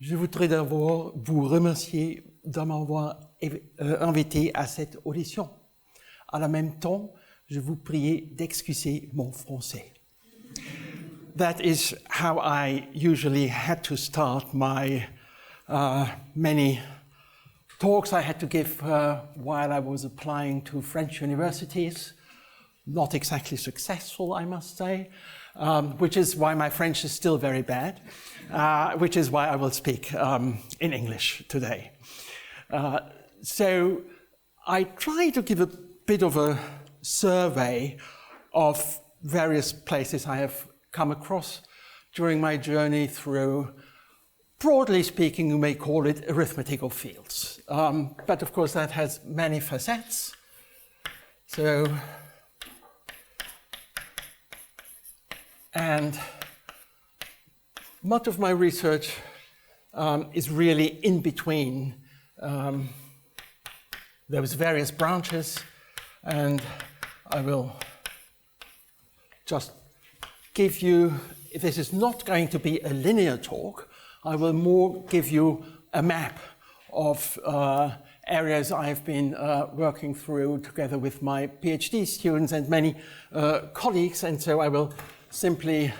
Je voudrais d'abord vous remercier de m'avoir invité à cette audition. À la même temps, je vous prie d'excuser mon français. That is how I usually had to start my many talks I had to give while I was applying to French universities. Not exactly successful, I must say, which is why my French is still very bad, which is why I will speak in English today. So I try to give a bit of a survey of various places I have come across during my journey through, broadly speaking, you may call it arithmetical fields. But of course that has many facets. So, and much of my research is really in between those various branches, and I will just give you, this is not going to be a linear talk, I will more give you a map of areas I've been working through together with my PhD students and many colleagues, and so I will simply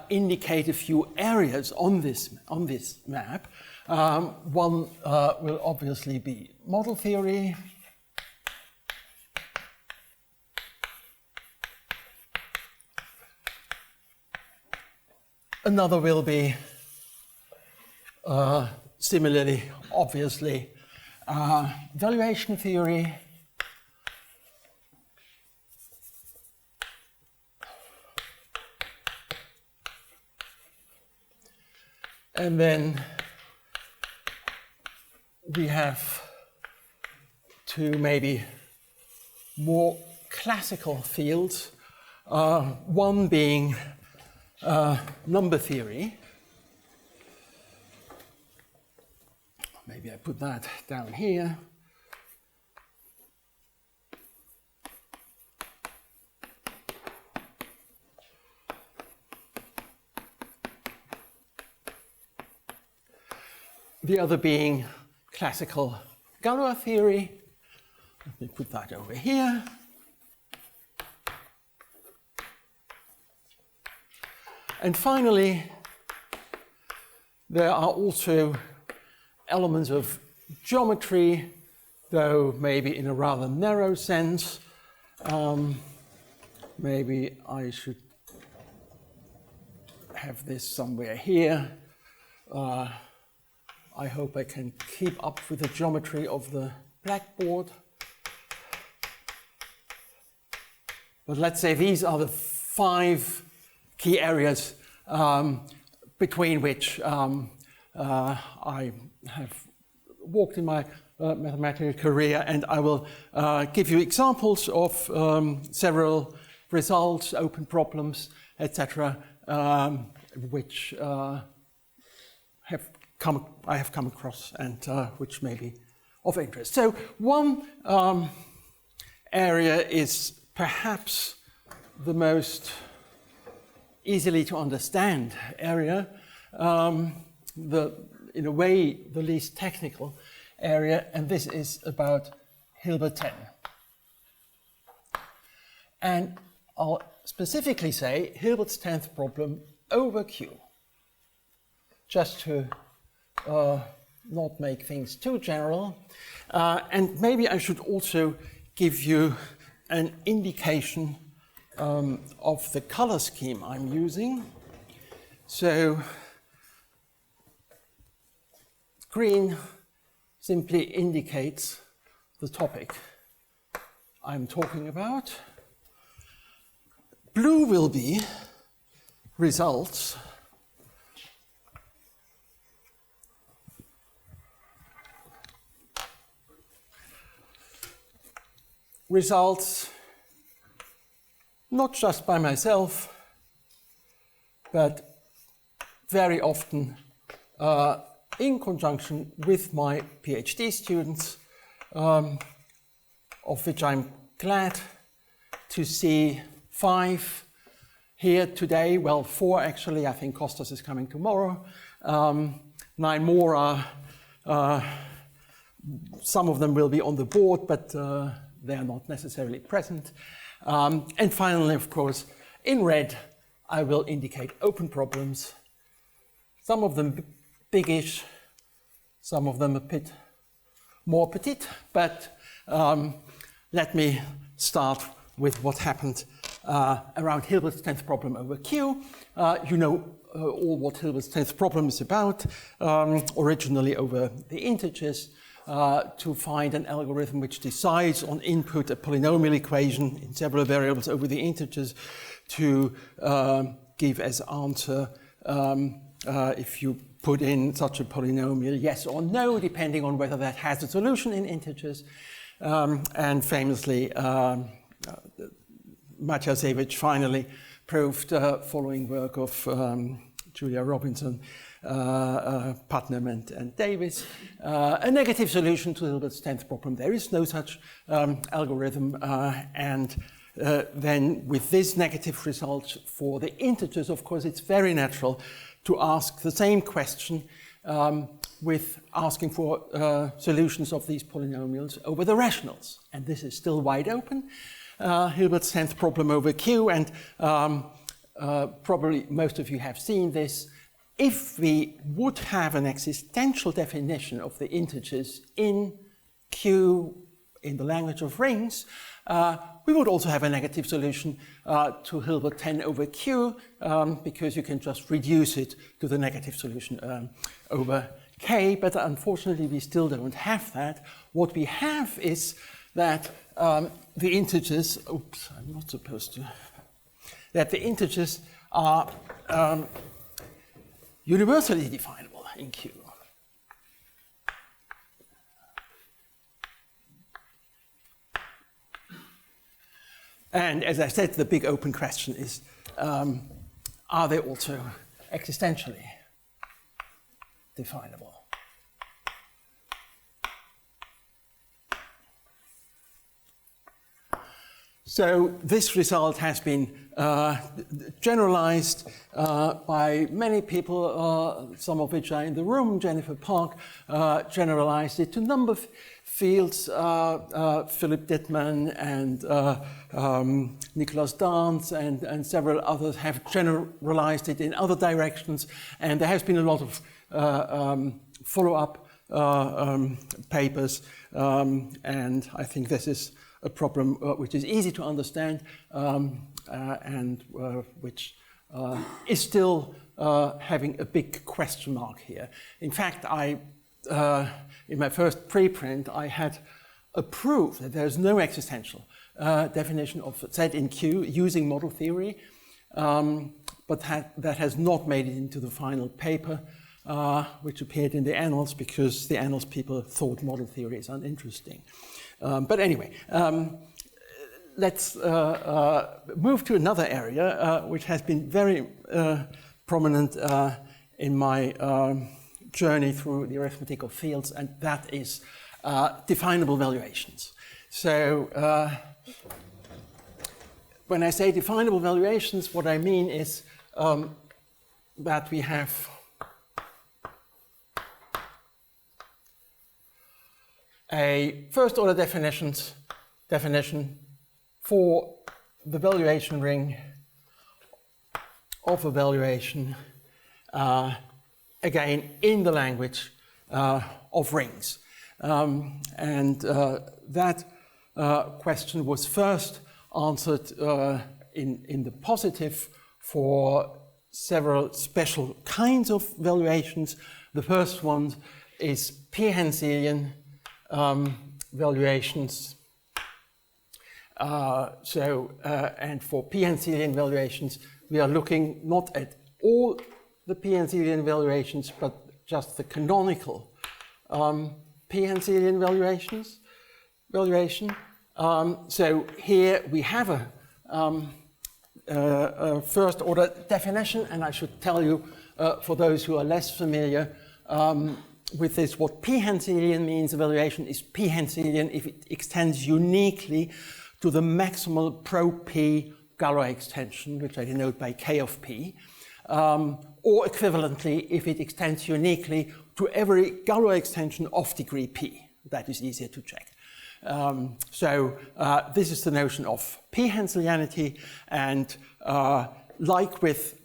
indicate a few areas on this map. One will obviously be model theory. Another will be, similarly, obviously, valuation theory. And then we have two maybe more classical fields, one being number theory. Maybe I put that down here. The other being classical Galois theory. Let me put that over here. And finally, there are also elements of geometry, though maybe in a rather narrow sense. Maybe I should have this somewhere here. I hope I can keep up with the geometry of the blackboard. But let's say these are the 5 key areas between which I have walked in my mathematical career, and I will give you examples of several results, open problems, etc., which I have come across and which may be of interest. So one area is perhaps the most easily to understand area, in a way the least technical area, and this is about Hilbert 10. And I'll specifically say Hilbert's 10th problem over Q, just to not make things too general. And maybe I should also give you an indication of the color scheme I'm using. So green simply indicates the topic I'm talking about. Blue will be results. Results not just by myself, but very often in conjunction with my PhD students, of which I'm glad to see 5 here today. Well, 4 actually. I think Kostas is coming tomorrow. 9 more are, some of them will be on the board, but they are not necessarily present. And finally, of course, in red, I will indicate open problems. Some of them biggish, some of them a bit more petite, but let me start with what happened around Hilbert's 10th problem over Q. You know all what Hilbert's 10th problem is about, originally over the integers, to find an algorithm which decides on input a polynomial equation in several variables over the integers to give as answer if you put in such a polynomial yes or no, depending on whether that has a solution in integers. And famously, Maciejewicz finally proved, following work of Julia Robinson, Putnam and Davis, a negative solution to Hilbert's 10th problem. There is no such algorithm, and then with this negative result for the integers, of course, it's very natural to ask the same question with asking for solutions of these polynomials over the rationals. And this is still wide open. Hilbert's 10th problem over Q, and probably most of you have seen this. If we would have an existential definition of the integers in Q in the language of rings, we would also have a negative solution to Hilbert 10 over Q, because you can just reduce it to the negative solution over K, but unfortunately we still don't have that. What we have is that the integers, oops, I'm not supposed to, that the integers are universally definable in Q. And as I said, the big open question is, are they also existentially definable? So this result has been generalized by many people, some of which are in the room. Jennifer Park generalized it to a number of fields. Philip Dittman and Nicholas Dance and several others have generalized it in other directions. And there has been a lot of follow-up papers. And I think this is a problem which is easy to understand and which is still having a big question mark here. In fact, in my first preprint, I had approved that there's no existential definition of Z in Q using model theory, but that has not made it into the final paper, which appeared in the Annals because the Annals people thought model theory is uninteresting. But anyway, let's move to another area which has been very prominent in my journey through the arithmetic of fields, and that is definable valuations. So when I say definable valuations, what I mean is that we have a first order definition for the valuation ring of a valuation, again in the language of rings. And that question was first answered in the positive for several special kinds of valuations. The first one is p-Henselian valuations. And for p-Henselian valuations, we are looking not at all the p-Henselian valuations, but just the canonical p-Henselian valuation. So here we have a first order definition, and I should tell you, for those who are less familiar with this, what p-Henselian means. A valuation is p-Henselian if it extends uniquely to the maximal pro-p Galois extension, which I denote by k of p. or equivalently if it extends uniquely to every Galois extension of degree p. That is easier to check. This is the notion of p-Henselianity, and like with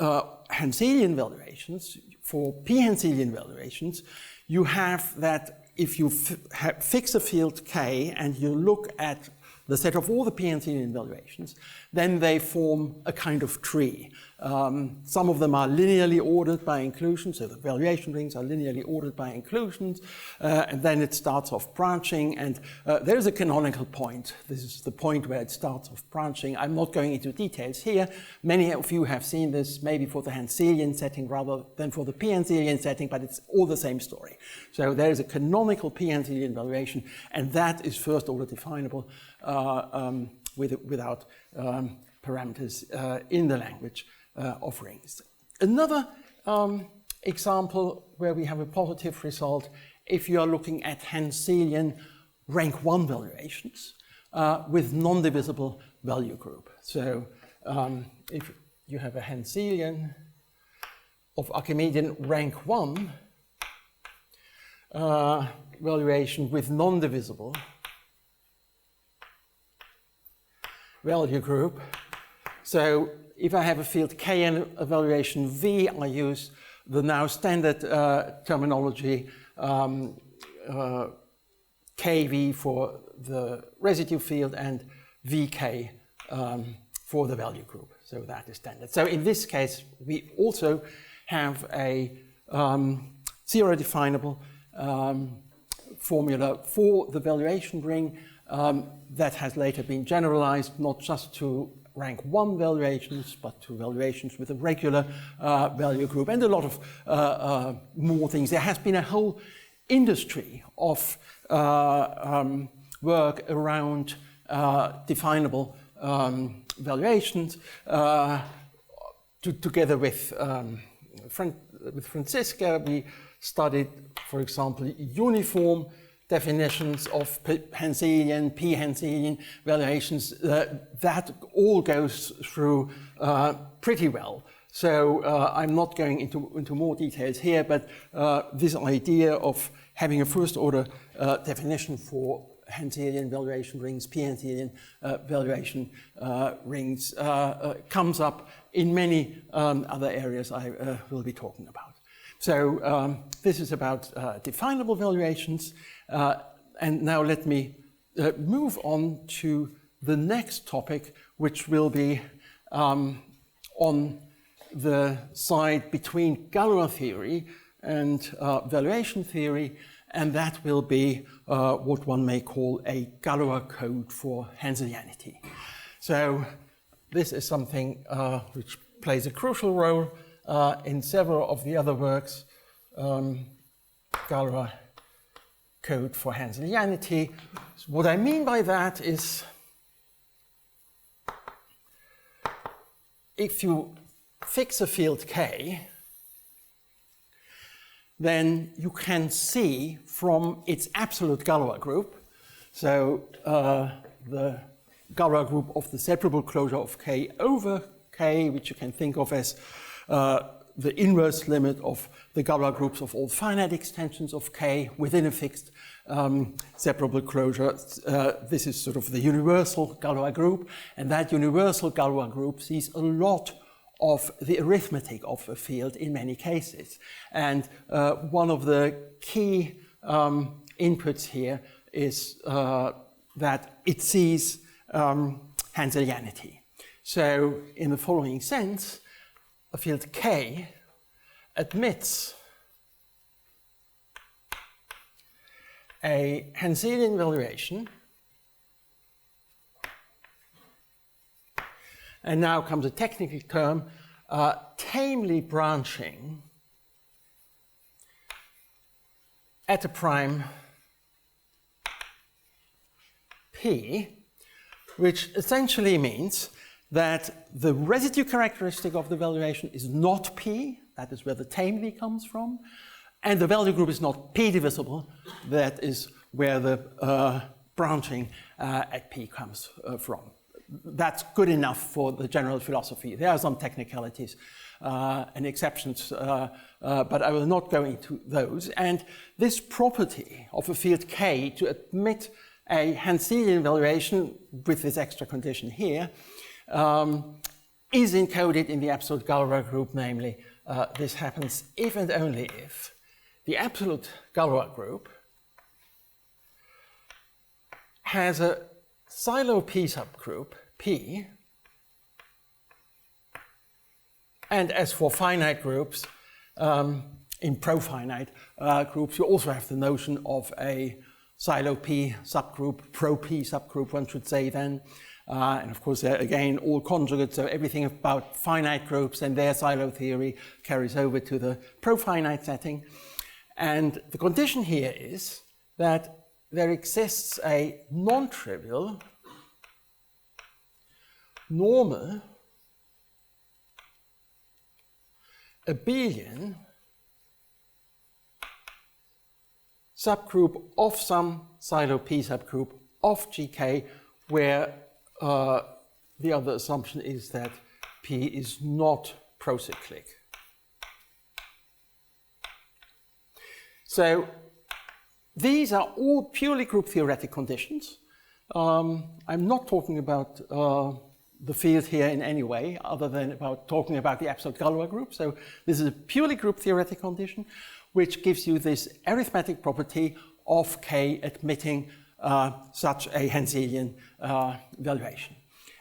Henselian valuations, for p-Henselian valuations, you have that if you fix a field K and you look at the set of all the p-Henselian valuations, then they form a kind of tree. Some of them are linearly ordered by inclusion, so the valuation rings are linearly ordered by inclusions, and then it starts off branching, and there's a canonical point. This is the point where it starts off branching. I'm not going into details here. Many of you have seen this, maybe for the Henselian setting rather than for the p-Henselian setting, but it's all the same story. So there is a canonical p-Henselian valuation, and that is first order definable without parameters in the language of rings. Another example where we have a positive result, if you are looking at Henselian rank 1 valuations with non-divisible value group. So if you have a Henselian of Archimedean rank 1 valuation with non-divisible value group. So if I have a field K and a valuation V, I use the now standard terminology KV for the residue field and VK for the value group. So that is standard. So in this case, we also have a zero definable formula for the valuation ring that has later been generalized not just to rank 1 valuations, but to valuations with a regular value group, and a lot of more things. There has been a whole industry of work around definable valuations, together with Franziska. We studied, for example, uniform definitions of Henselian, p-Henselian valuations. That all goes through pretty well. So I'm not going into more details here, but this idea of having a first order definition for Henselian valuation rings, p-Henselian valuation rings comes up in many other areas I will be talking about. So this is about definable valuations. And now let me move on to the next topic, which will be on the side between Galois theory and valuation theory, and that will be what one may call a Galois code for Henselianity. So this is something which plays a crucial role in several of the other works. Galois code for Henselianity. So what I mean by that is, if you fix a field K, then you can see from its absolute Galois group, so the Galois group of the separable closure of K over K, which you can think of as the inverse limit of the Galois groups of all finite extensions of K within a fixed separable closure. This is sort of the universal Galois group, and that universal Galois group sees a lot of the arithmetic of a field in many cases. And one of the key inputs here is that it sees Henselianity. So in the following sense, a field K admits a Henselian valuation, and now comes a technical term, tamely branching at a prime P, which essentially means that the residue characteristic of the valuation is not P, that is where the tamely comes from, and the value group is not P divisible, that is where the branching at P comes from. that's good enough for the general philosophy. There are some technicalities and exceptions, but I will not go into those. And this property of a field K to admit a Henselian valuation with this extra condition here is encoded in the absolute Galois group, namely this happens if and only if the absolute Galois group has a Silo P subgroup, P, and as for finite groups, in profinite groups, you also have the notion of a Silo P subgroup, pro P subgroup, one should say then. And of course, again, all conjugates, so everything about finite groups and their Silo theory carries over to the profinite setting. And the condition here is that there exists a non-trivial, normal, abelian subgroup of some Silo P subgroup of GK, where the other assumption is that P is not procyclic. So these are all purely group theoretic conditions. I'm not talking about the field here in any way, other than about talking about the absolute Galois group. So this is a purely group theoretic condition, which gives you this arithmetic property of K admitting such a Henselian valuation.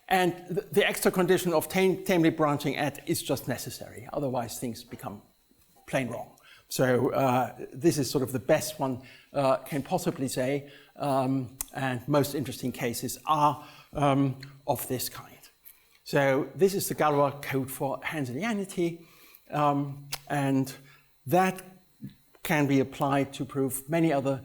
And the extra condition of tamely branching at is just necessary, otherwise things become plain wrong. So this is sort of the best one can possibly say, and most interesting cases are of this kind. So this is the Galois code for Henselianity, and that can be applied to prove many other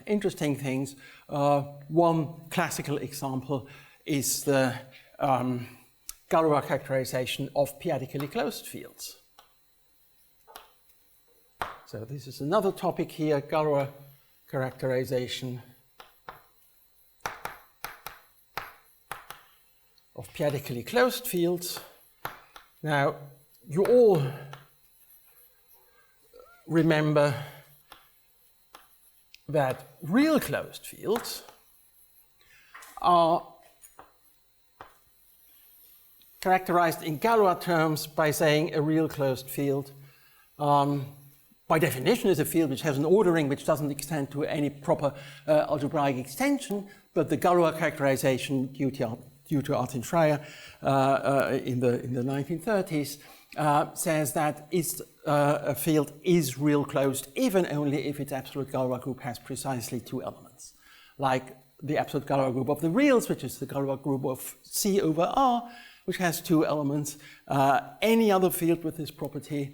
interesting things. One classical example is the Galois characterization of p-adically closed fields. So this is another topic here, Galois characterization of p-adically closed fields. Now, you all remember that real closed fields are characterized in Galois terms by saying a real closed field by definition is a field which has an ordering which doesn't extend to any proper algebraic extension, but the Galois characterization due to Artin Schreier in the 1930s says that a field is real closed if and only if its absolute Galois group has precisely two elements, like the absolute Galois group of the reals, which is the Galois group of C over R, which has two elements. Any other field with this property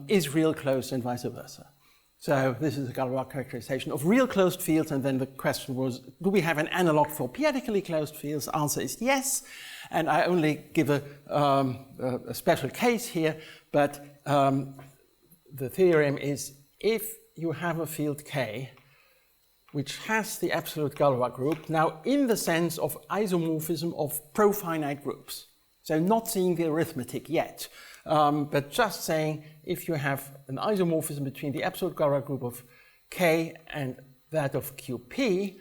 is real closed and vice versa. So this is a Galois characterization of real closed fields, and then the question was, do we have an analog for p-adically closed fields? Answer is yes, and I only give a special case here, but the theorem is if you have a field K which has the absolute Galois group, now in the sense of isomorphism of profinite groups, so not seeing the arithmetic yet, but just saying if you have an isomorphism between the absolute Galois group of K and that of QP,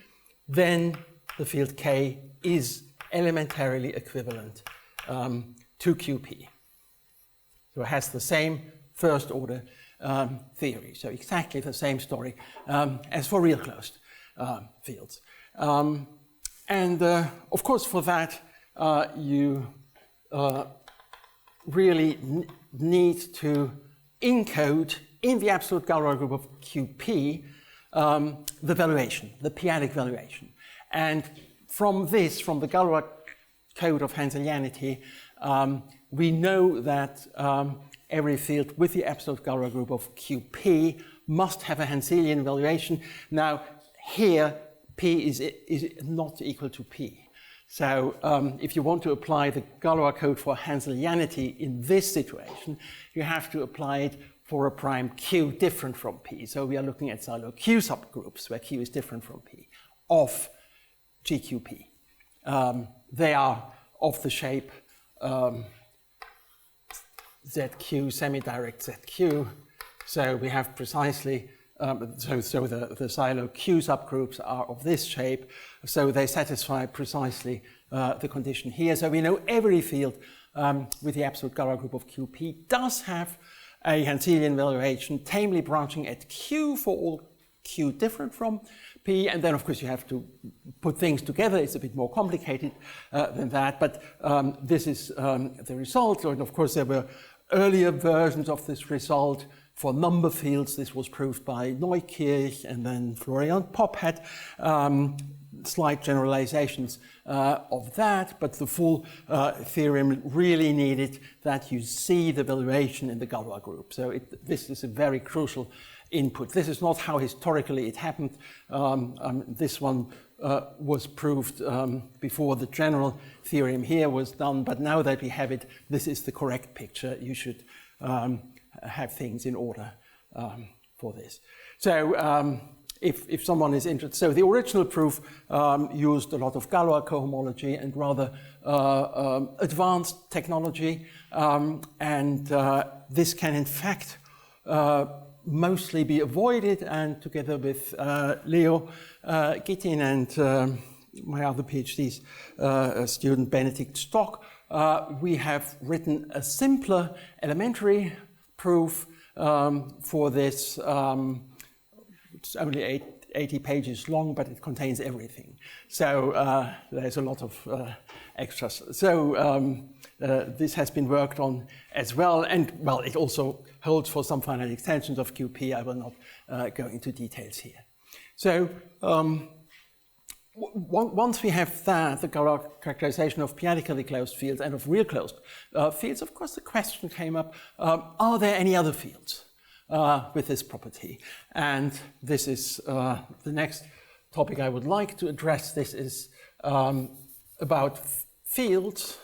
then the field K is elementarily equivalent to QP. So it has the same first order theory, so exactly the same story as for real closed fields. And of course for that you really need to encode in the absolute Galois group of QP the valuation, the p-adic valuation. And from this, from the Galois code of Henselianity, we know that every field with the absolute Galois group of QP must have a Henselian valuation. Now here, P is not equal to P. So if you want to apply the Galois code for Henselianity in this situation, you have to apply it for a prime Q different from P. So we are looking at Silo Q subgroups where Q is different from P of GQP. they are of the shape ZQ, semi-direct ZQ. So we have precisely, so the silo Q subgroups are of this shape, so they satisfy precisely the condition here. So we know every field with the absolute Galois group of QP does have a Henselian valuation tamely branching at Q for all Q different from P, and then of course you have to put things together. It's a bit more complicated than that, but this is the result. And of course there were earlier versions of this result for number fields. This was proved by Neukirch, and then Florian Popp had slight generalizations of that, but the full theorem really needed that you see the valuation in the Galois group. So this is a very crucial input. This is not how historically it happened. This one was proved before the general theorem here was done, but now that we have it, this is the correct picture. You should have things in order for this. So if someone is interested, so the original proof used a lot of Galois cohomology and rather advanced technology, and this can in fact mostly be avoided, and together with Leo Gittin and my other PhD student Benedict Stock, we have written a simpler elementary proof for this. It's only 80 pages long, but it contains everything. So there's a lot of extras. So this has been worked on as well, and well, it also holds for some finite extensions of QP. I will not go into details here. So once we have that, the Galois characterization of p-adically closed fields and of real closed fields, of course the question came up, are there any other fields with this property? And this is the next topic I would like to address. This is about fields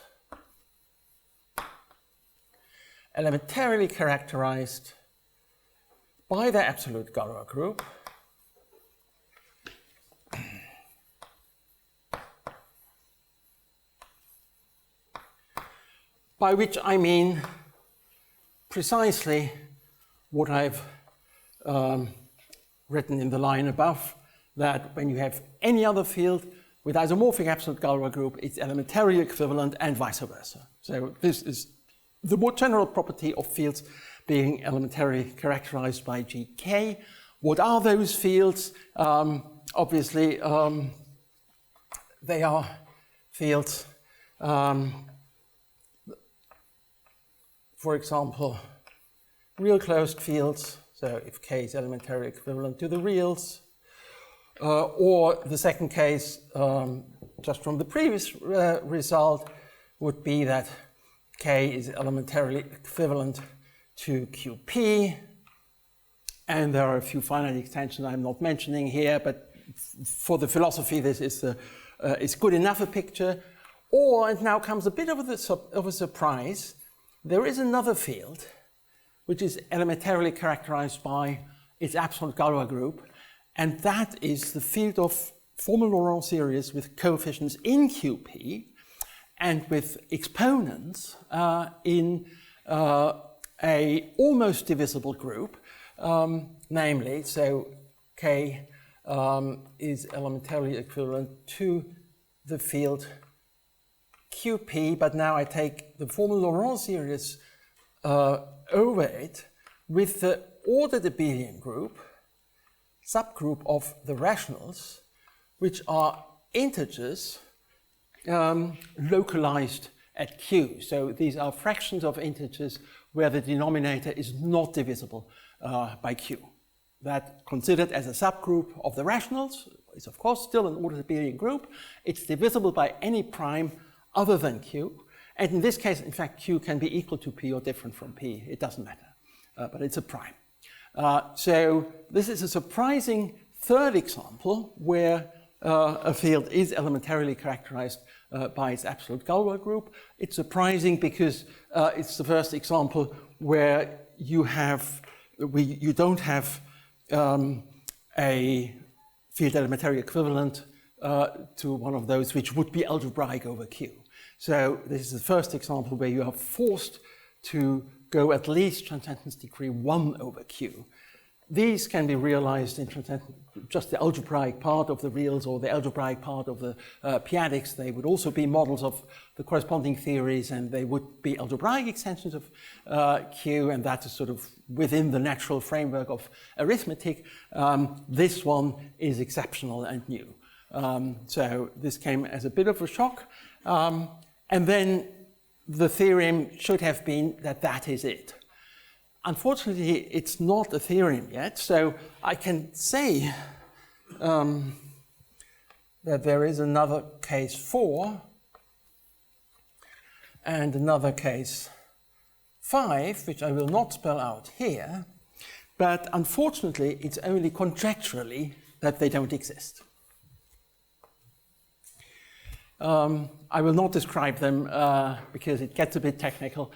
elementarily characterized by the absolute Galois group by which I mean precisely what I've written in the line above, that when you have any other field with isomorphic absolute Galois group, it's elementarily equivalent and vice versa. So this is the more general property of fields being elementarily characterized by GK. What are those fields? Obviously, they are fields, for example, real closed fields, so if K is elementarily equivalent to the reals, or the second case, just from the previous result, would be that K is elementarily equivalent to QP, and there are a few finite extensions I'm not mentioning here, but for the philosophy this is good enough a picture. Or, and now comes a bit of a surprise, there is another field which is elementarily characterized by its absolute Galois group, and that is the field of formal Laurent series with coefficients in QP and with exponents in a almost divisible group, namely, so K is elementarily equivalent to the field QP, but now I take the formal Laurent series over it with the ordered abelian group, subgroup of the rationals, which are integers localized at Q. So these are fractions of integers where the denominator is not divisible by Q. That, considered as a subgroup of the rationals, is of course still an ordered abelian group. It's divisible by any prime other than Q. And in this case, in fact, Q can be equal to P or different from P. It doesn't matter, but it's a prime. So this is a surprising third example where a field is elementarily characterized by its absolute Galois group. It's surprising because it's the first example where you don't have a field elementary equivalent to one of those which would be algebraic over Q. So this is the first example where you are forced to go at least transcendence degree 1 over Q. These can be realized in just the algebraic part of the reals or the algebraic part of the p-adics. They would also be models of the corresponding theories, and they would be algebraic extensions of Q, and that is sort of within the natural framework of arithmetic. This one is exceptional and new. So this came as a bit of a shock. And then the theorem should have been that that is it. Unfortunately, it's not a theorem yet, so I can say that there is another case 4 and another case 5, which I will not spell out here, but unfortunately, it's only conjecturally that they don't exist. I will not describe them because it gets a bit technical,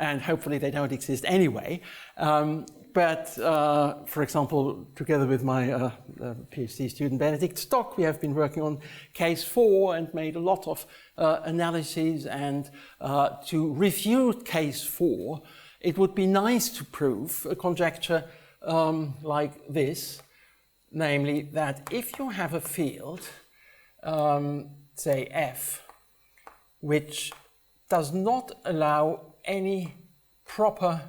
and hopefully they don't exist anyway. But for example, together with my PhD student Benedict Stock, we have been working on case 4 and made a lot of analyses. And to refute case 4, it would be nice to prove a conjecture like this, namely that if you have a field, say F, which does not allow any proper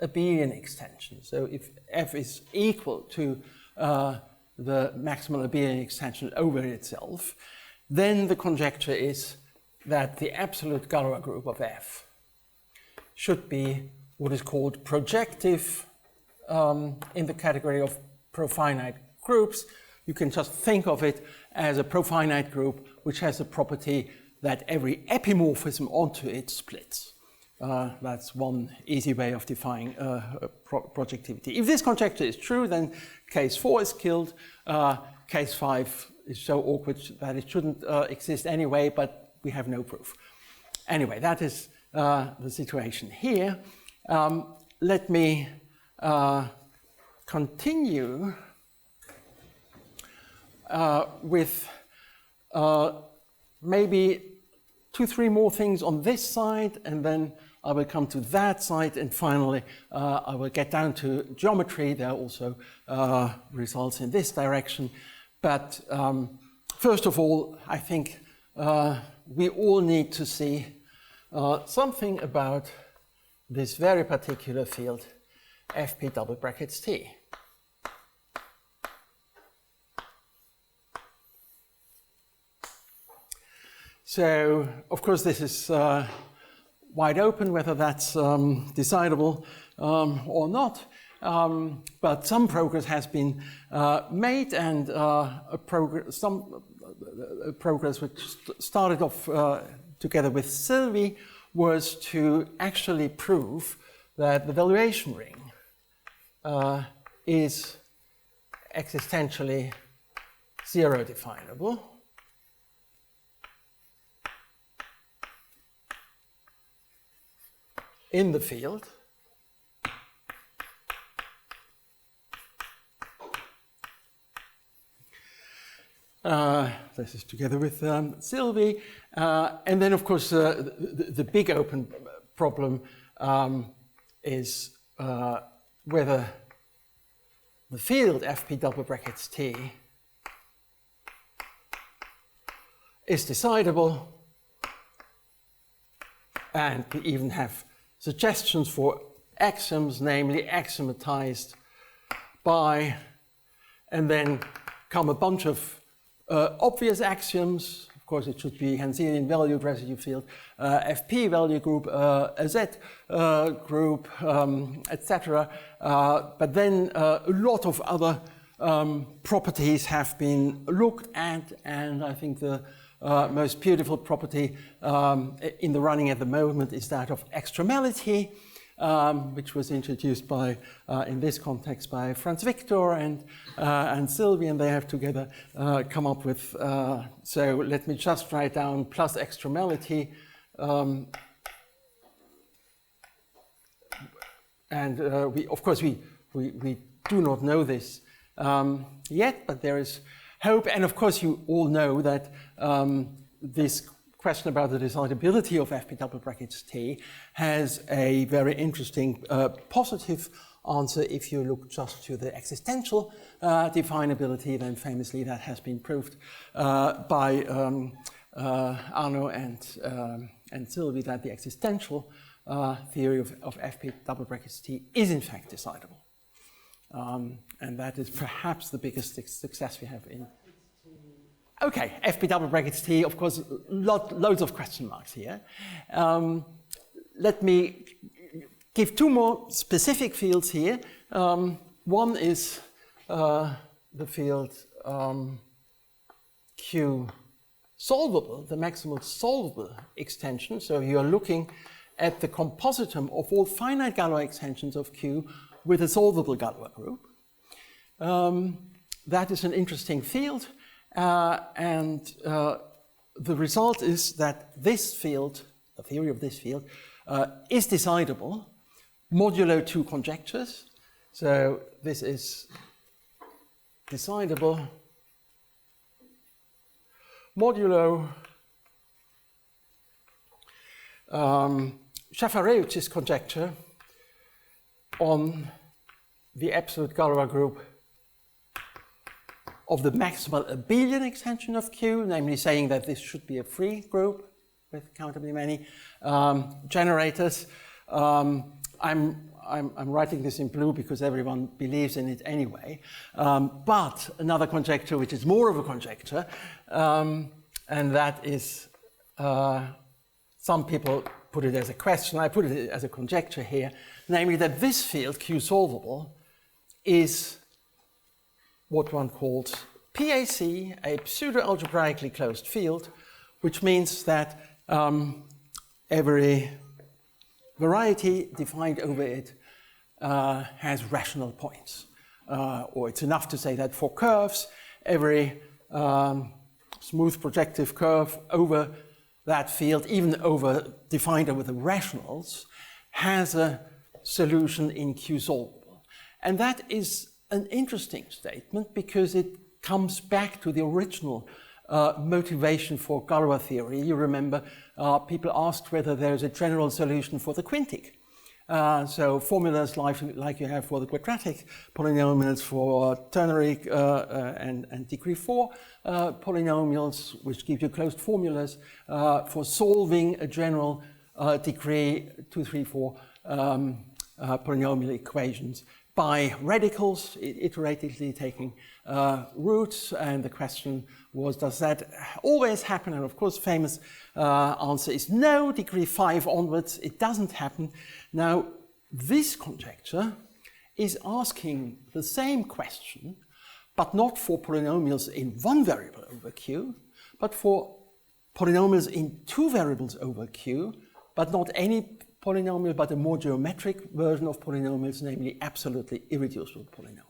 abelian extension. So if F is equal to the maximal abelian extension over itself, then the conjecture is that the absolute Galois group of F should be what is called projective in the category of profinite groups. You can just think of it as a profinite group which has the property that every epimorphism onto it splits. That's one easy way of defining projectivity. If this conjecture is true, then case 4 is killed. Case 5 is so awkward that it shouldn't exist anyway, but we have no proof. Anyway, that is the situation here. Let me continue with maybe 2-3 more things on this side, and then I will come to that side, and finally I will get down to geometry. There are also results in this direction. But first of all, I think we all need to see something about this very particular field, Fp double brackets T. So, of course, this is wide open whether that's decidable or not, but some progress has been made, and some progress which started off together with Sylvie was to actually prove that the valuation ring is existentially zero definable. In the field. This is together with Sylvie. And then, of course, the big open problem is whether the field Fp double brackets T is decidable, and we even have suggestions for axioms, namely axiomatized by, and then come a bunch of obvious axioms. Of course, it should be Henselian valued residue field, Fp value group, a Z group, etc. But then a lot of other properties have been looked at, and I think the most beautiful property in the running at the moment is that of extremality, which was introduced by, in this context, by Franz Victor and Sylvie, and they have together come up with. So let me just write down plus extremality, and we, of course, we do not know this yet, but there is hope, and of course you all know that this question about the decidability of fp double brackets t has a very interesting positive answer if you look just to the existential definability. Then famously that has been proved by Arno and Sylvie that the existential theory of fp double brackets t is in fact decidable. And that is perhaps the biggest success we have in. Okay, fp double brackets t, of course, loads of question marks here. Let me give two more specific fields here. One is the field Q solvable, the maximal solvable extension. So you are looking at the compositum of all finite Galois extensions of Q with a solvable Galois group. That is an interesting field, and the result is that this field, the theory of this field, is decidable modulo two conjectures. So this is decidable modulo Schaffaraeus's conjecture on the absolute Galois group of the maximal abelian extension of Q, namely saying that this should be a free group with countably many generators. I'm writing this in blue because everyone believes in it anyway. But another conjecture, which is more of a conjecture, and that is, some people put it as a question, I put it as a conjecture here, namely that this field, Q solvable, is what one calls PAC, a pseudo-algebraically closed field, which means that every variety defined over it has rational points. Or it's enough to say that for curves, every smooth projective curve over that field, even over defined over the rationals, has a solution in Q solvable. And that is an interesting statement because it comes back to the original motivation for Galois theory. You remember people asked whether there's a general solution for the quintic. So formulas like you have for the quadratic, polynomials for ternary and degree 4 polynomials, which give you closed formulas for solving a general degree 2, 3, 4 polynomial equations by radicals, iteratively taking roots. And the question was, does that always happen? And of course, famous answer is no, degree 5 onwards, it doesn't happen. Now, this conjecture is asking the same question, but not for polynomials in one variable over Q, but for polynomials in two variables over Q, but not any polynomial, but a more geometric version of polynomials, namely absolutely irreducible polynomials.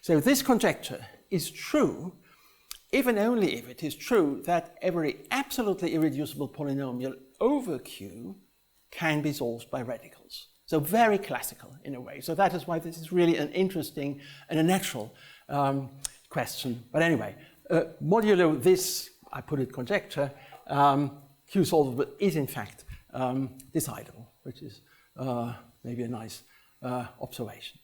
So this conjecture is true if and only if it is true that every absolutely irreducible polynomial over Q can be solved by radicals. So very classical in a way. So that is why this is really an interesting and a natural question. But anyway, modulo this, I put it conjecture, Q solvable is in fact decidable, which is maybe a nice observation.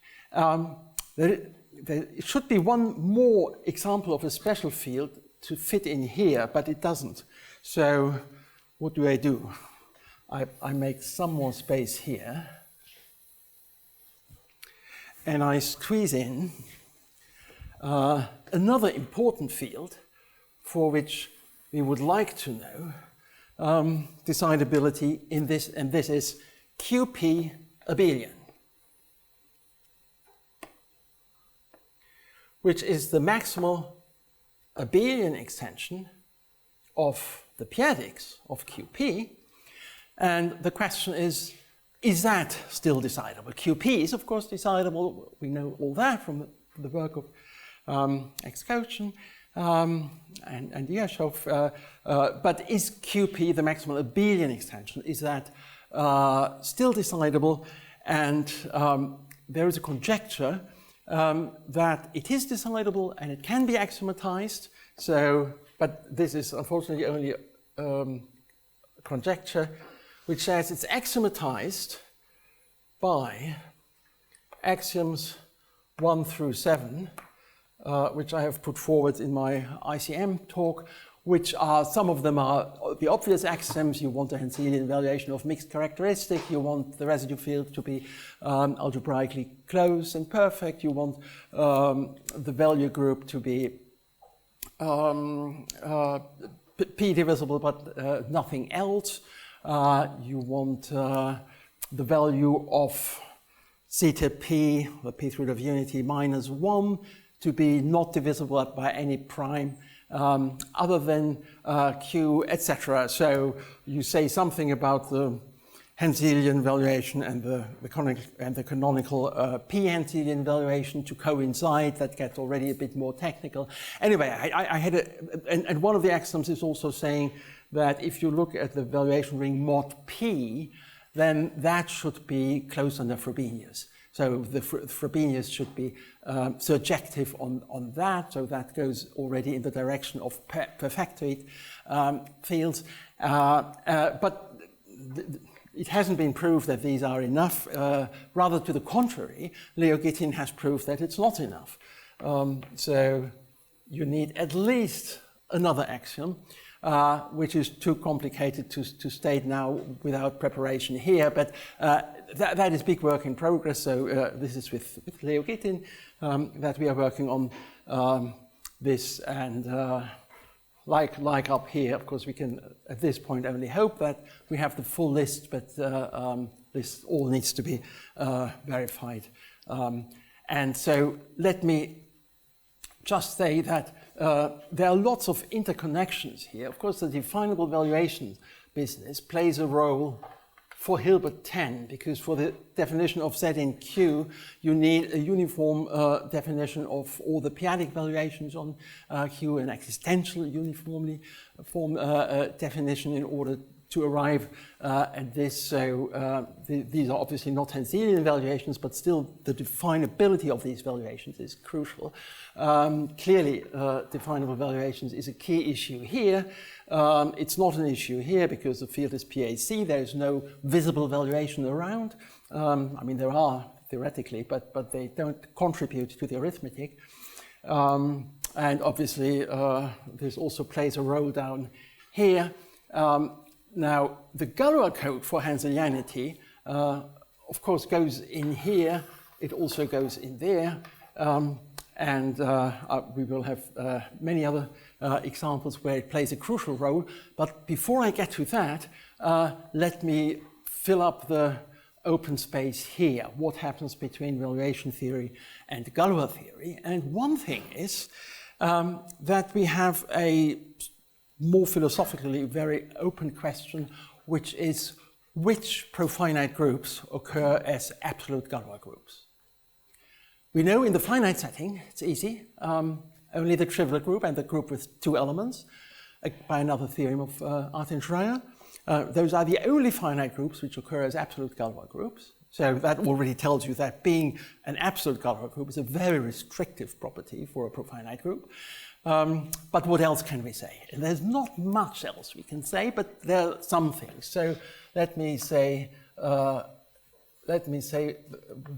There should be one more example of a special field to fit in here, but it doesn't. So what do? I make some more space here, and I squeeze in another important field for which we would like to know decidability in this, and this is QP abelian, which is the maximal abelian extension of the p-adix of QP. And the question is that still decidable? QP is, of course, decidable. We know all that from the work of Koenigsmann and Diashov. But is QP the maximal abelian extension? Is that still decidable? And there is a conjecture that it is decidable and it can be axiomatized. So, but this is unfortunately only conjecture, which says it's axiomatized by axioms 1 through 7, which I have put forward in my ICM talk, which are, some of them are the obvious axioms. You want a Henselian valuation of mixed characteristic, you want the residue field to be algebraically close and perfect, you want the value group to be p divisible but nothing else. You want the value of zeta p, the pth root of unity, minus 1 to be not divisible by any prime other than q, etc. So you say something about the Henselian valuation and the canonical p-Henselian valuation to coincide. That gets already a bit more technical. Anyway, I had and one of the axioms is also saying that if you look at the valuation ring mod p, then that should be close under Frobenius. So the Frobenius should be surjective on that, so that goes already in the direction of perfectoid fields. But it hasn't been proved that these are enough. Rather to the contrary, Leo Gittin has proved that it's not enough. So you need at least another axiom, which is too complicated to state now without preparation here, but that is big work in progress. So this is with Leo Gittin that we are working on this, and like up here, of course, we can at this point only hope that we have the full list, but this all needs to be verified. And so let me just say that there are lots of interconnections here. Of course, the definable valuation business plays a role for Hilbert 10, because for the definition of Z in Q, you need a uniform definition of all the p-adic valuations on Q, an existential uniformly form definition in order to arrive at this. So these are obviously not Henselian valuations, but still the definability of these valuations is crucial. Clearly, definable valuations is a key issue here. It's not an issue here because the field is PAC. There is no visible valuation around. I mean, there are theoretically, but they don't contribute to the arithmetic. And obviously, this also plays a role down here. Now, the Galois code for Henselianity, of course, goes in here. It also goes in there. And we will have many other examples where it plays a crucial role. But before I get to that, let me fill up the open space here. What happens between valuation theory and Galois theory? And one thing is that we have a more philosophically very open question, which is which profinite groups occur as absolute Galois groups. We know in the finite setting, it's easy, only the trivial group and the group with two elements, by another theorem of Artin Schreier. Those are the only finite groups which occur as absolute Galois groups. So that already tells you that being an absolute Galois group is a very restrictive property for a profinite group. But what else can we say? And there's not much else we can say, but there are some things. So let me say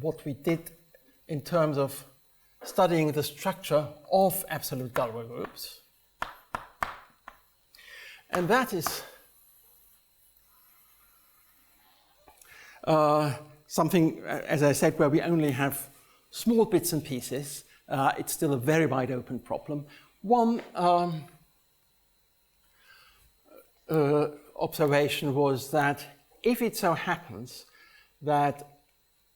what we did in terms of studying the structure of absolute Galois groups. And that is something, as I said, where we only have small bits and pieces. It's still a very wide open problem. One observation was that if it so happens that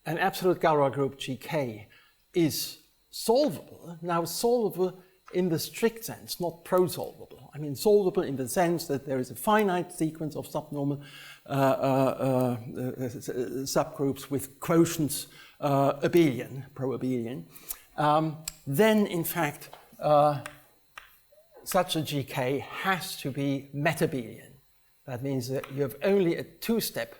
an absolute Galois group GK is solvable, now solvable in the strict sense, not pro-solvable. I mean solvable in the sense that there is a finite sequence of subnormal subgroups with quotients abelian, pro-abelian, then in fact such a GK has to be metabelian. That means that you have only a two-step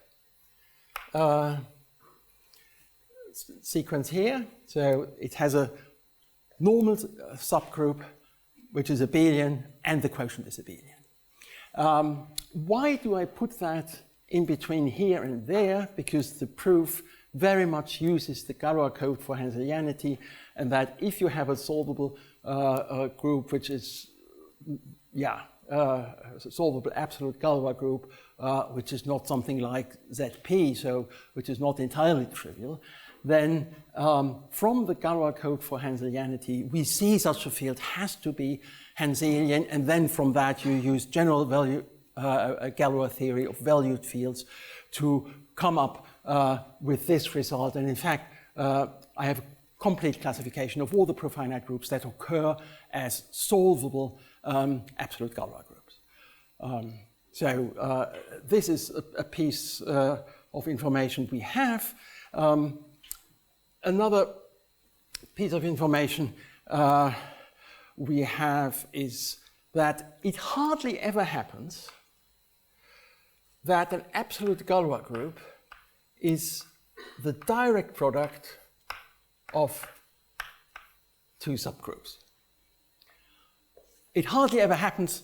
sequence here. So it has a normal subgroup, which is abelian, and the quotient is abelian. Why do I put that in between here and there? Because the proof very much uses the Galois code for Henselianity, and that if you have a solvable group which is, solvable absolute Galois group, which is not something like ZP, so which is not entirely trivial, then from the Galois code for Henselianity, we see such a field has to be Henselian, and then from that you use general value Galois theory of valued fields to come up with this result. And in fact, I have a complete classification of all the profinite groups that occur as solvable absolute Galois groups. This is a piece of information we have. Another piece of information we have is that it hardly ever happens that an absolute Galois group is the direct product of two subgroups. It hardly ever happens.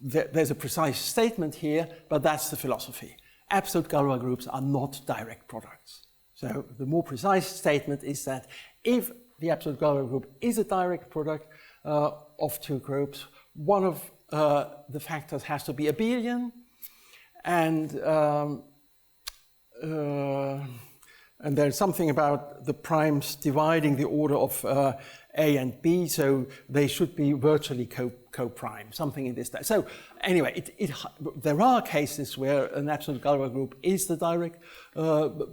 There's a precise statement here, but that's the philosophy. Absolute Galois groups are not direct products. So the more precise statement is that if the absolute Galois group is a direct product of two groups, one of the factors has to be abelian, and there's something about the primes dividing the order of A and B, so they should be virtually co-prime, something in this style. So anyway, there are cases where an absolute Galois group is the direct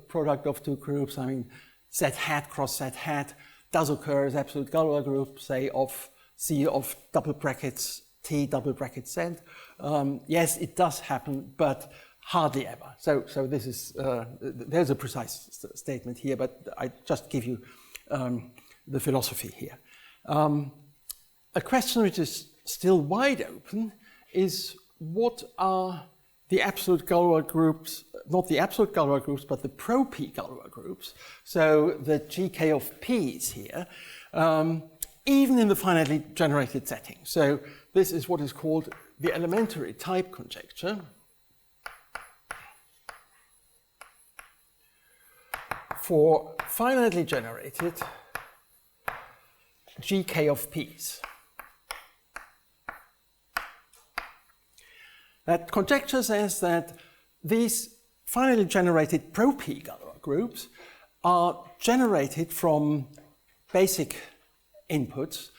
product of two groups. I mean, Z hat cross Z hat does occur as absolute Galois group, say of C of double brackets T double bracket Z. Yes, it does happen, but hardly ever. So this is, there's a precise statement here, but I just give you the philosophy here. A question which is still wide open is what are the absolute Galois groups, not the absolute Galois groups, but the pro-P Galois groups, so the GK of P's here, even in the finitely generated setting. So this is what is called the elementary type conjecture. For finitely generated GK of P's. That conjecture says that these finitely generated pro-P Galois groups are generated from basic inputs,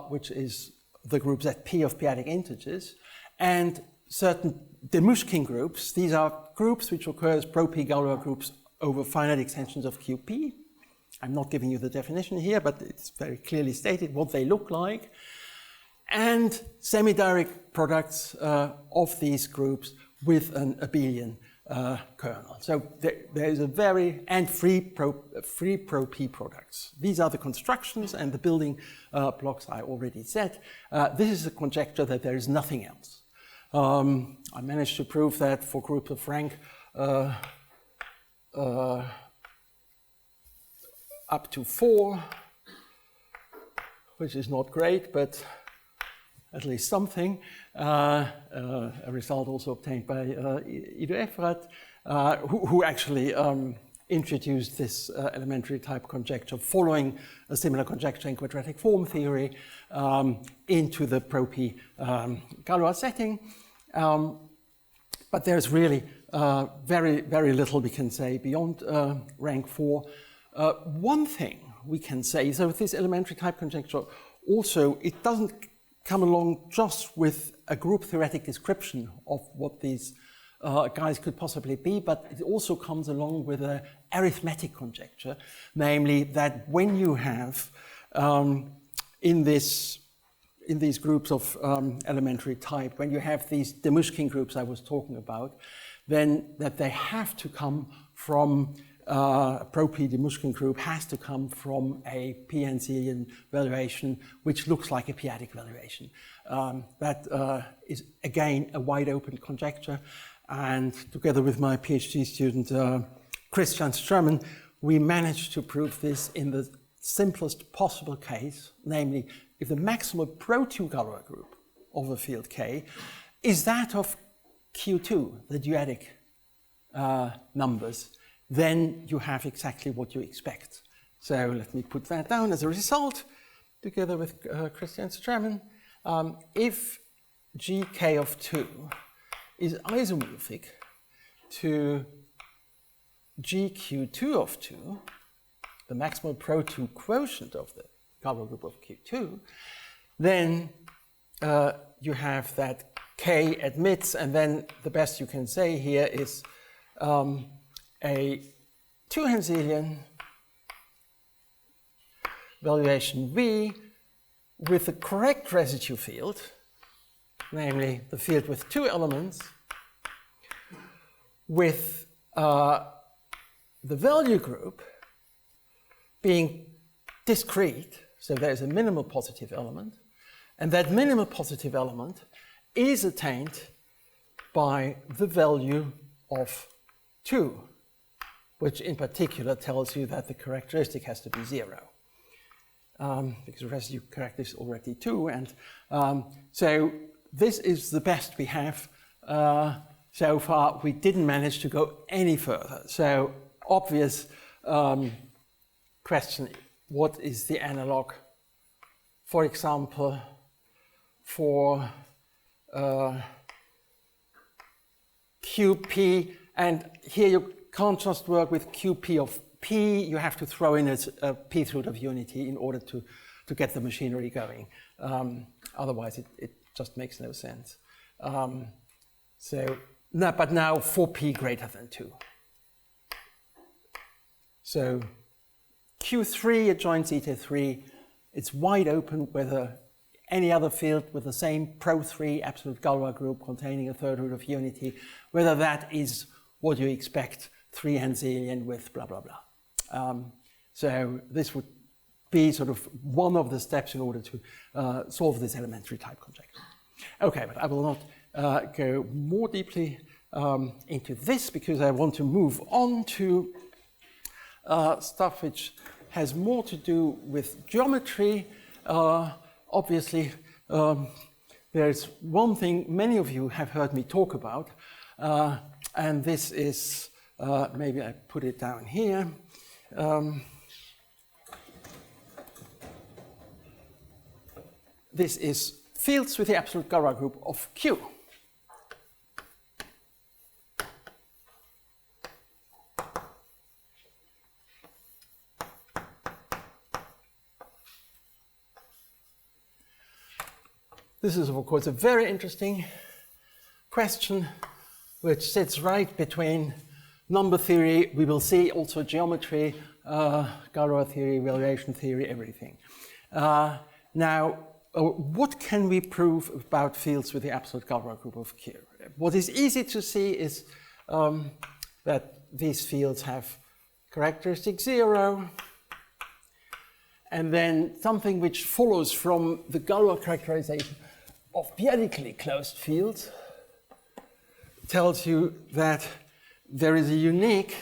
which is the group ZP of p-adic integers, and certain Demushkin groups. These are groups which occur as pro-P Galois groups over finite extensions of QP. I'm not giving you the definition here, but it's very clearly stated what they look like. And semi-direct products of these groups with an abelian kernel. So there is a very, and free pro-P products. These are the constructions and the building blocks I already said. This is a conjecture that there is nothing else. I managed to prove that for groups of rank up to 4, which is not great, but at least something. A result also obtained by Ido Efrat, who actually introduced this elementary type conjecture following a similar conjecture in quadratic form theory into the pro-P Galois setting. But there's really very, very little we can say beyond rank 4. One thing we can say, so with this elementary type conjecture, also it doesn't come along just with a group theoretic description of what these guys could possibly be, but it also comes along with an arithmetic conjecture, namely that when you have in these groups of elementary type, when you have these Demushkin groups I was talking about, then that they have to come from a pro-P Demushkin group has to come from a P-Henselian valuation, which looks like a p-adic valuation. That is, again, a wide open conjecture. And together with my PhD student, Christian Strömmen, we managed to prove this in the simplest possible case, namely if the maximal Pro2 Galois group of a field K is that of Q2, the duadic numbers, then you have exactly what you expect. So let me put that down as a result, together with Christian Stramen. If GK of 2 is isomorphic to GQ2 of 2, the maximal Pro2 quotient of the Galois group of Q2, then you have that K admits, and then the best you can say here is a 2 Henselian valuation V with the correct residue field, namely the field with 2 elements, with the value group being discrete, so there's a minimal positive element, and that minimal positive element is attained by the value of 2, which in particular tells you that the characteristic has to be 0. Because the residue characteristic is already 2, and so this is the best we have so far. We didn't manage to go any further. So obvious question, what is the analog, for example, for QP, and here you can't just work with QP of P, you have to throw in a Pth root of unity in order to get the machinery going. Otherwise it just makes no sense. But now for P greater than 2. So Q3 adjoins eta 3, it's wide open whether any other field with the same Pro3 absolute Galois group containing a third root of unity, whether that is what you expect, 3 Henselian with blah, blah, blah. So this would be sort of one of the steps in order to solve this elementary type conjecture. Okay, but I will not go more deeply into this because I want to move on to stuff which has more to do with geometry. Obviously, there's one thing many of you have heard me talk about, and this is, maybe I put it down here. This is fields with the absolute Galois group of Q. This is, of course, a very interesting question which sits right between number theory, we will see also geometry, Galois theory, valuation theory, everything. Now, what can we prove about fields with the absolute Galois group of Q? What is easy to see is that these fields have characteristic 0, and then something which follows from the Galois characterization of periodically closed fields tells you that there is a unique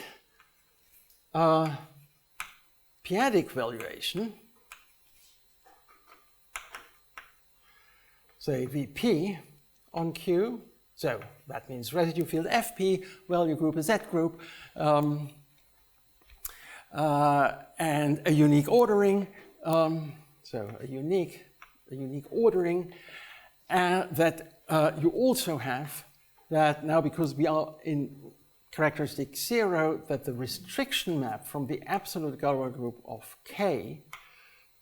p-adic valuation, say Vp on Q, so that means residue field Fp, value group a Z group, and a unique ordering, so a unique ordering, that you also have that now, because we are in characteristic 0, that the restriction map from the absolute Galois group of K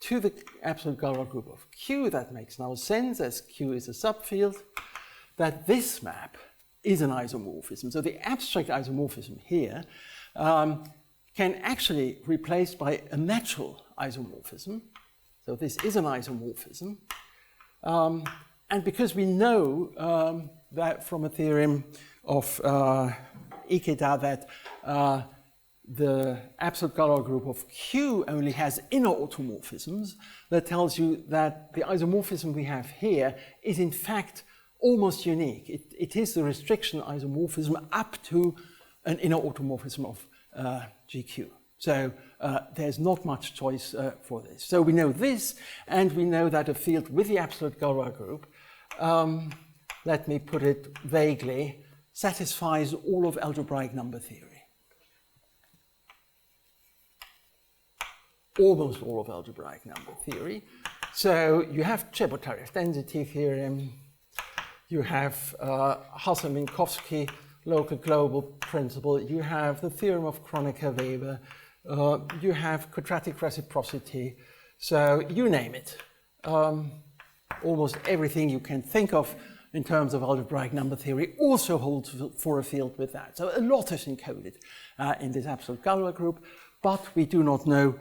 to the absolute Galois group of Q, that makes now sense as Q is a subfield, that this map is an isomorphism. So the abstract isomorphism here can actually be replaced by a natural isomorphism. So this is an isomorphism. And because we know that from a theorem of Ikeda that the absolute Galois group of Q only has inner automorphisms, that tells you that the isomorphism we have here is in fact almost unique. It is the restriction isomorphism up to an inner automorphism of GQ. So there's not much choice for this. So we know this, and we know that a field with the absolute Galois group, let me put it vaguely, satisfies all of algebraic number theory. Almost all of algebraic number theory. So you have Chebotarev's density theorem, you have Hasse-Minkowski local global principle, you have the theorem of Kronecker-Weber, you have quadratic reciprocity, so you name it. Almost everything you can think of in terms of algebraic number theory also holds for a field with that. So a lot is encoded in this absolute Galois group, but we do not know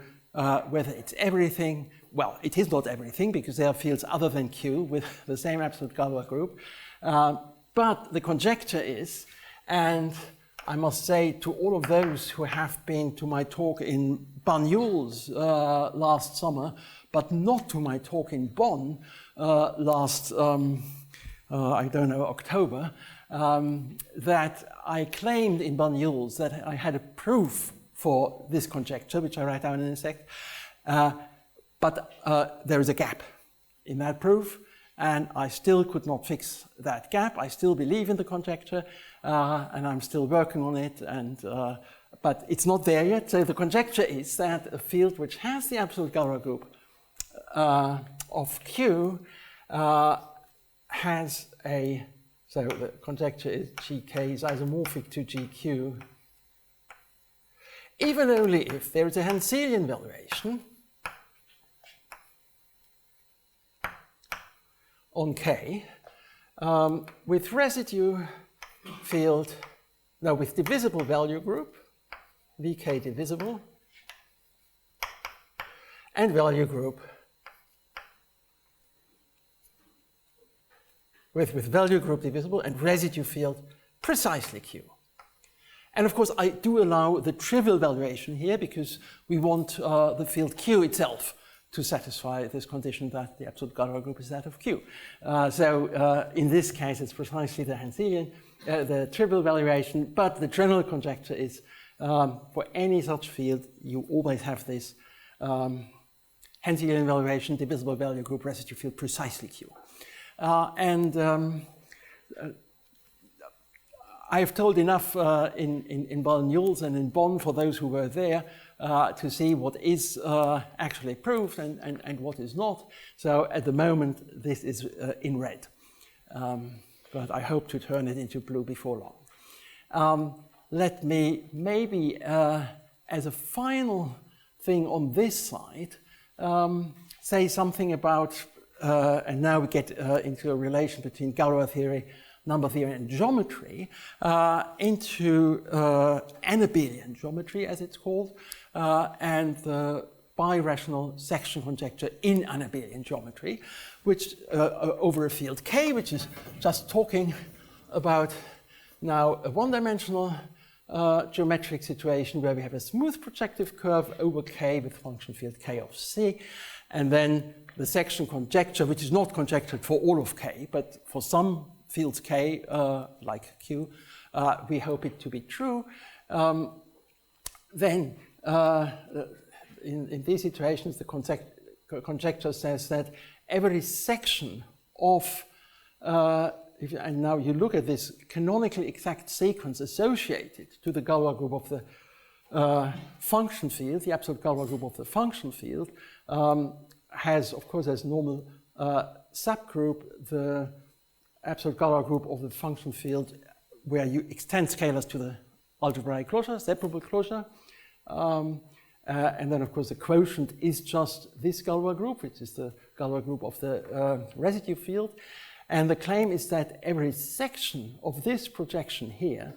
whether it's everything. Well, it is not everything because there are fields other than Q with the same absolute Galois group. But the conjecture is, and I must say to all of those who have been to my talk in Banyuls last summer, but not to my talk in Bonn last, I don't know, October, that I claimed in Banyuls that I had a proof for this conjecture, which I write down in a sec, but there is a gap in that proof, and I still could not fix that gap. I still believe in the conjecture, and I'm still working on it, and but it's not there yet. So the conjecture is that a field which has the absolute Galois group of Q has a, so the conjecture is GK is isomorphic to GQ, even only if there is a Henselian valuation on K with residue field, no, with divisible value group, VK divisible, and value group with value group divisible and residue field precisely Q. And of course, I do allow the trivial valuation here because we want the field Q itself to satisfy this condition that the absolute Galois group is that of Q. So in this case, it's precisely the Henselian, the trivial valuation, but the general conjecture is for any such field, you always have this Henselian valuation, divisible value group, residue field, precisely Q. I have told enough in Banyuls and in Bonn for those who were there to see what is actually proved and what is not. So at the moment, this is in red. But I hope to turn it into blue before long. Let me maybe, as a final thing on this slide, say something about, and now we get into a relation between Galois theory, number theory, and geometry, into Abelian geometry, as it's called, and the birational section conjecture in Abelian geometry, which over a field K, which is just talking about now a one-dimensional geometric situation where we have a smooth projective curve over K with function field K of C, and then the section conjecture, which is not conjectured for all of K, but for some fields K, like Q, we hope it to be true. Then, in these situations, the conjecture says that every section of, and now you look at this canonically exact sequence associated to the Galois group of the function field, the absolute Galois group of the function field, has, of course, as normal subgroup, the absolute Galois group of the function field where you extend scalars to the algebraic closure, separable closure. And then, of course, the quotient is just this Galois group, which is the Galois group of the residue field. And the claim is that every section of this projection here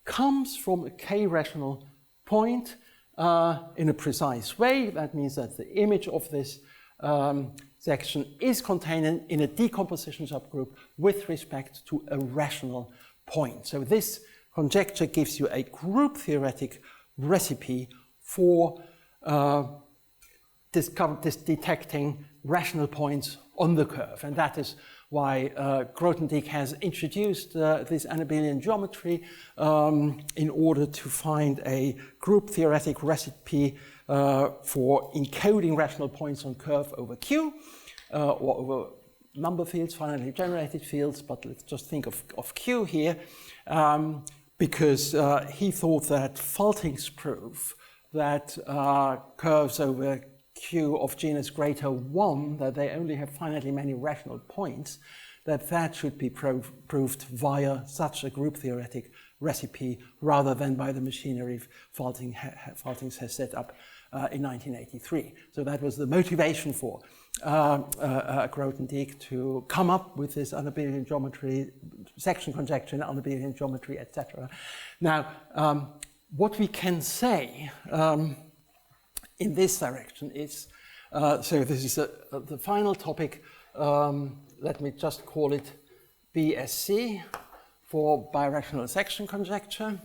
comes from a K-rational point in a precise way. That means that the image of this section is contained in a decomposition subgroup with respect to a rational point. So this conjecture gives you a group theoretic recipe for detecting rational points on the curve. And that is why Grothendieck has introduced this Abelian geometry in order to find a group theoretic recipe for encoding rational points on curve over Q, or over number fields, finitely generated fields, but let's just think of Q here, because he thought that Falting's proof that curves over Q of genus greater 1, that they only have finitely many rational points, that should be proved via such a group theoretic recipe rather than by the machinery Faltings has set up in 1983. So that was the motivation for Grothendieck to come up with this unabelian geometry, section conjecture, unabelian geometry, etc. Now, what we can say in this direction is, so this is the final topic, let me just call it BSC for birational section conjecture.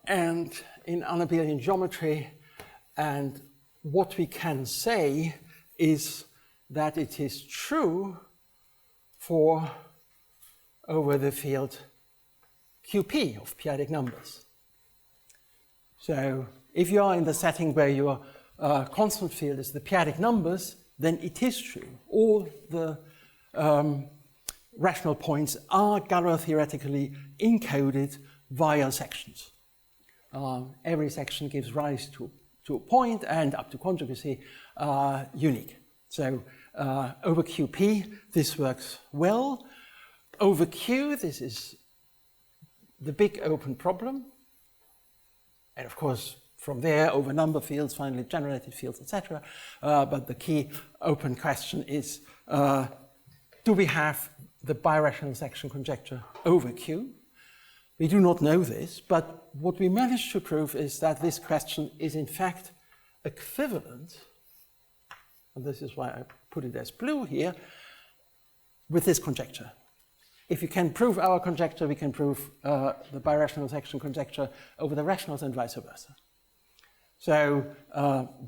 And in unabelian geometry, and what we can say is that it is true for over the field QP of p-adic numbers. So if you are in the setting where your constant field is the p-adic numbers, then it is true. All the rational points are Galois theoretically encoded via sections. Every section gives rise to a point, and up to conjugacy, unique. So over QP, this works well. Over Q, this is the big open problem. And of course, from there, over number fields, finally generated fields, etc. But the key open question is, do we have the birational section conjecture over Q? We do not know this, but what we managed to prove is that this question is in fact equivalent, and this is why I put it as blue here, with this conjecture. If you can prove our conjecture, we can prove the birational section conjecture over the rationals and vice versa. So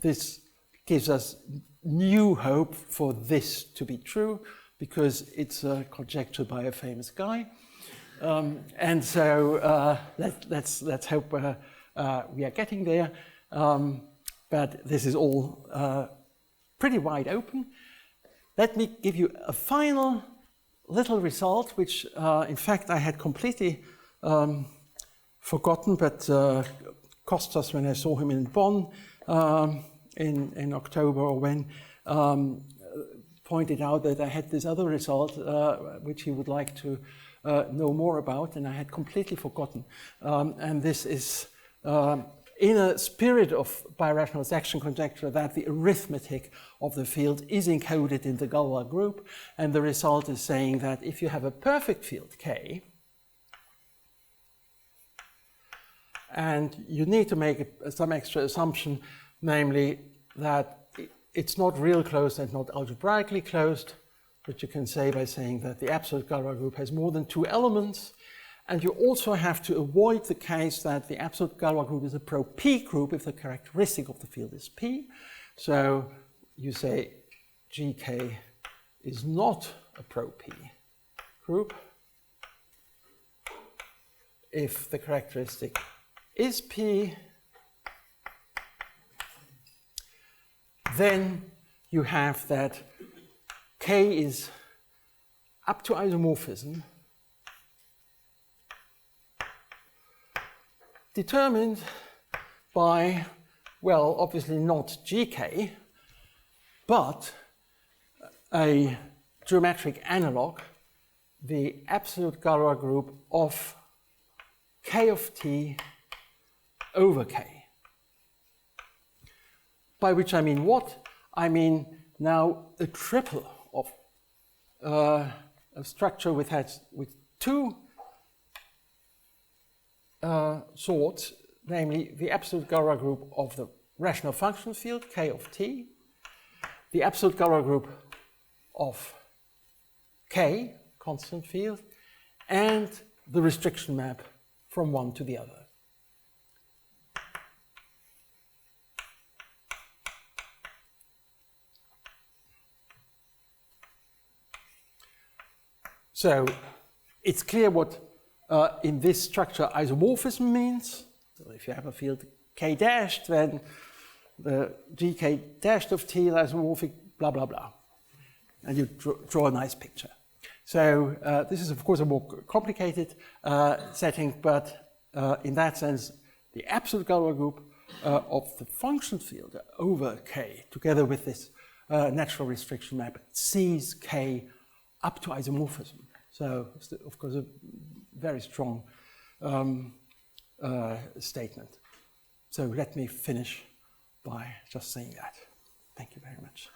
this gives us new hope for this to be true, because it's a conjecture by a famous guy. And so let's hope we are getting there. But this is all pretty wide open. Let me give you a final little result, which in fact I had completely forgotten, but Kostas, when I saw him in Bonn in October or when, pointed out that I had this other result which he would like to know more about, and I had completely forgotten. And this is in a spirit of birational section conjecture, that the arithmetic of the field is encoded in the Galois group, and the result is saying that if you have a perfect field K, and you need to make some extra assumption, namely that it's not real closed and not algebraically closed, which you can say by saying that the absolute Galois group has more than two elements. And you also have to avoid the case that the absolute Galois group is a pro-P group if the characteristic of the field is P. So you say GK is not a pro-P group if the characteristic is P. Then you have that K is up to isomorphism determined by, well, obviously not GK, but a geometric analog, the absolute Galois group of K of T over K. By which I mean what? I mean now a triple of a structure with two sorts, namely the absolute Galois group of the rational function field, K of T, the absolute Galois group of K, constant field, and the restriction map from one to the other. So it's clear what in this structure isomorphism means. So if you have a field k dashed, then the gk dashed of t is isomorphic, blah, blah, blah. And you draw a nice picture. So this is, of course, a more complicated setting, but in that sense, the absolute Galois group of the function field over k, together with this natural restriction map, sees k up to isomorphism. So, of course, a very strong statement. So let me finish by just saying that. Thank you very much.